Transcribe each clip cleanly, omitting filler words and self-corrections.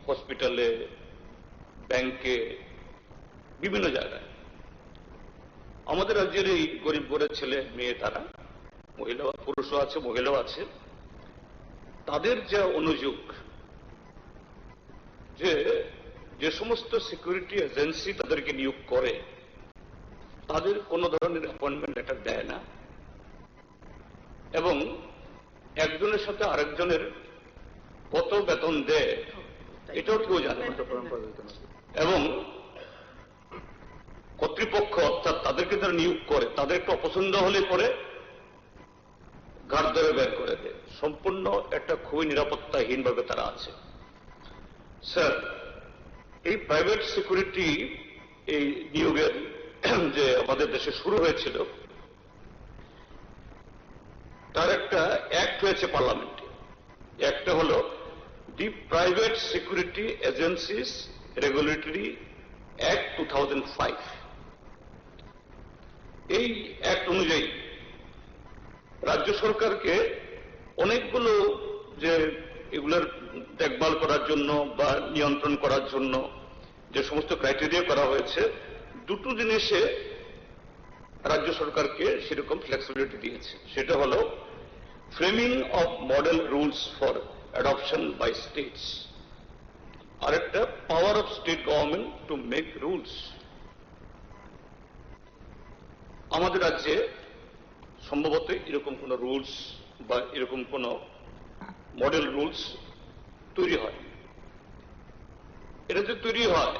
হসপিটালে, ব্যাংকে, বিভিন্ন জায়গায়। আমাদের রাজ্যের এই গরিব ঘরের ছেলে মেয়ে, তারা মহিলা, পুরুষও আছে, মহিলাও আছে, তাদের যা অনুযোগ যে যে সমস্ত সিকিউরিটি এজেন্সি তাদেরকে নিয়োগ করে তাদের কোনো ধরনের অ্যাপয়েন্টমেন্ট লেটার দেয় না, এবং একজনের সাথে আরেকজনের কত বেতন দেয় এটাও কেউ জানে না। এবং কর্তৃপক্ষ অর্থাৎ তাদেরকে যারা নিয়োগ করে তাদের একটু অপছন্দ হলে পরে ঘাট ধরে বের করে দেয়। সম্পূর্ণ একটা খুবই নিরাপত্তাহীনভাবে তারা আছে। স্যার, এই প্রাইভেট সিকিউরিটি এই নিয়োগের যে আমাদের দেশে শুরু হয়েছিল, তার একটা অ্যাক্ট হয়েছে পার্লামেন্টে। একটা হলো the private security agencies regulatory act 2005। এই অ্যাক্ট অনুযায়ী রাজ্য সরকারকে অনেকগুলো যে এগুলোর দেখভাল করার জন্য বা নিয়ন্ত্রণ করার জন্য যে সমস্ত ক্রাইটেরিয়া করা হয়েছে, দুটো জিনিসে রাজ্য সরকারকে সেরকম ফ্লেক্সিবিলিটি দিয়েছে। সেটা হলো framing of model rules for adoption by states, আর একটা power of state government to make rules. আমাদের রাজ্যে সম্ভবত এরকম কোন রুলস বা এরকম কোন মডেল রুলস তৈরি হয়। এটা যদি তৈরি হয়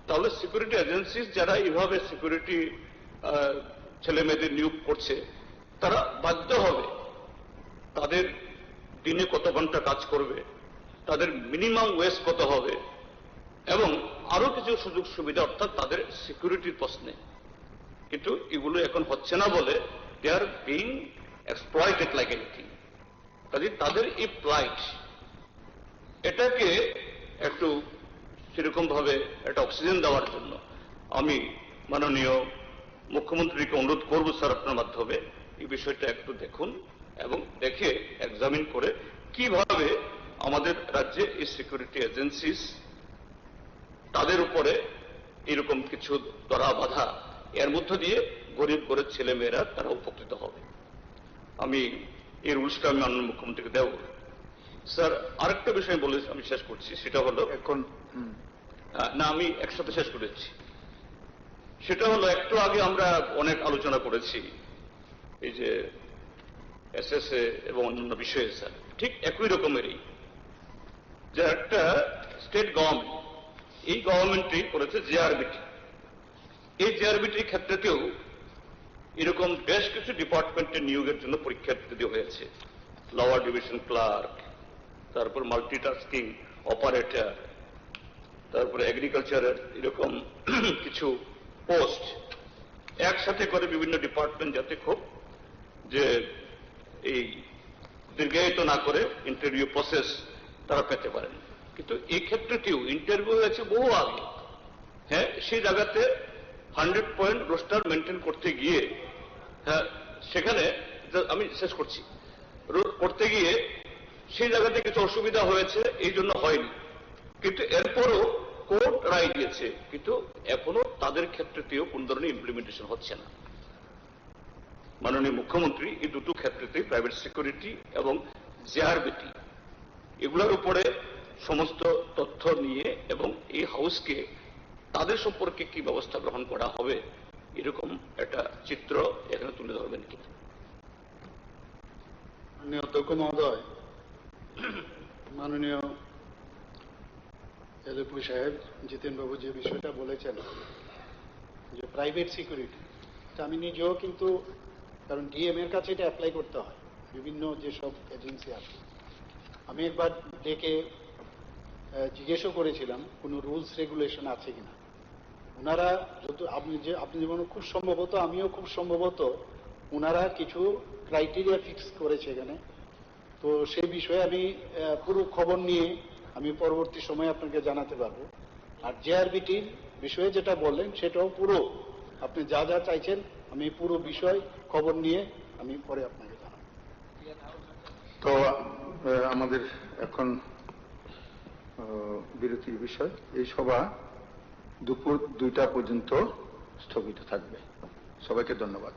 তাহলে সিকিউরিটি এজেন্সি যারা এইভাবে সিকিউরিটি ছেলে মেয়েদের নিয়োগ করছে তারা বাধ্য হবে তাদের দিনে কত ঘন্টা কাজ করবে, তাদের মিনিমাম ওয়েজ কত হবে, এবং আরো কিছু সুযোগ সুবিধা অর্থাৎ তাদের সিকিউরিটির প্রশ্নে। কিন্তু এগুলো এখন হচ্ছে না বলে they are being exploited like anything. কাজে তাদের এই প্লাইট, এটাকে একটু সেরকম ভাবে একটা অক্সিজেন দেওয়ার জন্য আমি মাননীয় মুখ্যমন্ত্রীকে অনুরোধ করব, স্যার আপনার মাধ্যমে এই বিষয়টা একটু দেখুন এবং দেখে এক্সামিন করে কিভাবে আমাদের রাজ্যে এই সিকিউরিটি এজেন্সিস তাদের উপরে এরকম কিছু ধরা বাধা, এর মধ্য দিয়ে গরিব গরিব ছেলে মেয়েরা তারা উপকৃত হবে। আমি এই রুলসটা আমি মাননীয় মুখ্যমন্ত্রীকে দেব। স্যার, আরেকটা বিষয় বলে আমি শেষ করছি, সেটা হলো এখন না, আমি একসাথে শেষ করেছি। সেটা হলো একটু আগে আমরা অনেক আলোচনা করেছি এই যে এসএসএ এবং অন্যান্য বিষয়ে, স্যার ঠিক একই রকমেরই যে একটা স্টেট গভর্নমেন্ট, এই গভর্নমেন্টই করেছে জেআরবিটি। এই জেআরবিটির ক্ষেত্রেতেও এরকম বেশ কিছু ডিপার্টমেন্টের নিয়োগের জন্য পরীক্ষা দিতে হয়েছে। লোয়ার ডিভিশন ক্লার্ক, তারপর মাল্টিটাস্কিং অপারেটর, তারপরে এগ্রিকালচারের এরকম কিছু পোস্ট একসাথে করে বিভিন্ন ডিপার্টমেন্ট যাতে খুব যে এই দীর্ঘায়িত না করে ইন্টারভিউ প্রসেস তারা পেতে পারেন। কিন্তু এই ক্ষেত্রেতেও ইন্টারভিউ হয়েছে বহু আগে। হ্যাঁ, সেই জায়গাতে 100 পয়েন্ট রোস্টার মেনটেন করতে গিয়ে, হ্যাঁ সেখানে আমি শেষ করছি, করতে গিয়ে সেই জায়গাতে কিছু অসুবিধা হয়েছে, এই জন্য হয়নি। কিন্তু এরপরও কোর্ট রায় দিয়েছে, কিন্তু এখনো তাদের ক্ষেত্রেতেও কোন ধরনের ইমপ্লিমেন্টেশন হচ্ছে না। মাননীয় মুখ্যমন্ত্রী এই দুটো ক্ষেত্রেতেই প্রাইভেট সিকিউরিটি এবং জেআরবিটি এগুলোর উপরে সমস্ত তথ্য নিয়ে এবং এই হাউসকে তাদের সম্পর্কে কি ব্যবস্থা গ্রহণ করা হবে এরকম একটা চিত্র এখানে তুলে ধরবেন কি? মাননীয় অধ্যক্ষ মহোদয়, মাননীয় এলএপি সাহেব, জিতেন বাবু যে বিষয়টা বলেছেন যে প্রাইভেট সিকিউরিটি, আমি নিজেও কিন্তু, কারণ ডিএম এর কাছে এটা অ্যাপ্লাই করতে হয় বিভিন্ন যেসব এজেন্সি আছে, আমি একবার ডেকে জিজ্ঞেসও করেছিলাম কোনো রুলস রেগুলেশন আছে কিনা। ওনারা যত আপনি যেমন খুব সম্ভবত, আমিও খুব সম্ভবত ওনারা কিছু ক্রাইটেরিয়া ফিক্স করেছে এখানে। তো সেই বিষয়ে আমি পুরো খবর নিয়ে আমি পরবর্তী সময়ে আপনাকে জানাতে পারবো। আর জেআরবিটির বিষয়ে যেটা বললেন সেটাও পুরো আপনি যা যা চাইছেন আমি পুরো বিষয় খবর নিয়ে আমি পরে আপনাকে জানাবো। তো আমাদের এখন বিরতির বিষয়। এই সভা দুপুর 2টা পর্যন্ত স্থগিত থাকবে। সবাইকে ধন্যবাদ।